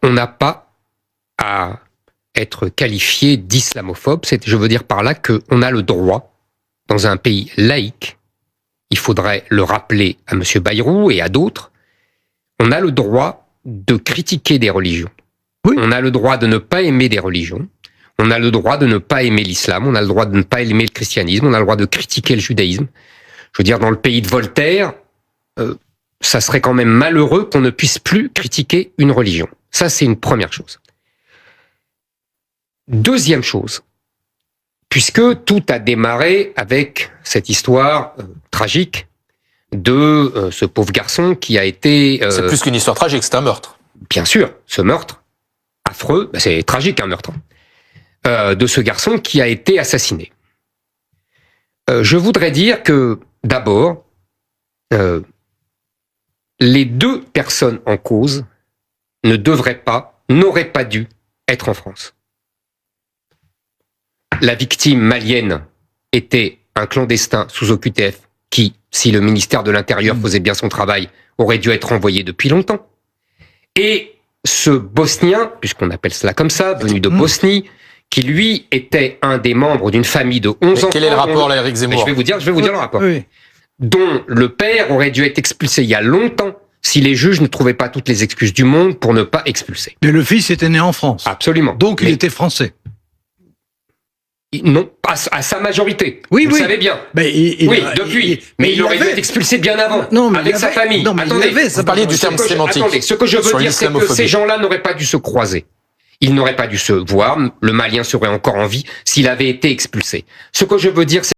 on n'a pas à être qualifié d'islamophobe. Je veux dire par là qu'on a le droit, dans un pays laïque, il faudrait le rappeler à M. Bayrou et à d'autres, on a le droit de critiquer des religions. Oui. On a le droit de ne pas aimer des religions. On a le droit de ne pas aimer l'islam. On a le droit de ne pas aimer le christianisme. On a le droit de critiquer le judaïsme. Je veux dire, dans le pays de Voltaire, ça serait quand même malheureux qu'on ne puisse plus critiquer une religion. Ça, c'est une première chose. Deuxième chose, puisque tout a démarré avec cette histoire tragique de ce pauvre garçon qui a été... c'est plus qu'une histoire tragique, c'est un meurtre. Bien sûr, ce meurtre affreux, c'est tragique un meurtre, de ce garçon qui a été assassiné. Je voudrais dire que, d'abord, les deux personnes en cause n'auraient pas dû être en France. La victime malienne était un clandestin sous OQTF qui, si le ministère de l'Intérieur faisait bien son travail, aurait dû être renvoyé depuis longtemps. Et ce Bosnien, puisqu'on appelle cela comme ça, venu de Bosnie, qui lui était un des membres d'une famille de 11 enfants. Quel est le rapport là, Éric Zemmour ? Je vais vous dire le rapport. Oui. Dont le père aurait dû être expulsé il y a longtemps si les juges ne trouvaient pas toutes les excuses du monde pour ne pas expulser. Mais le fils était né en France. Absolument. Donc il était français. Non, à sa majorité. Oui, vous le savez bien. Mais il aurait dû être expulsé bien avant, avec sa famille. Non, mais attendez, vous parliez du terme sémantique. Attendez, ce que je veux dire, c'est que ces gens-là n'auraient pas dû se croiser. Ils n'auraient pas dû se voir. Le Malien serait encore en vie s'il avait été expulsé. Ce que je veux dire, c'est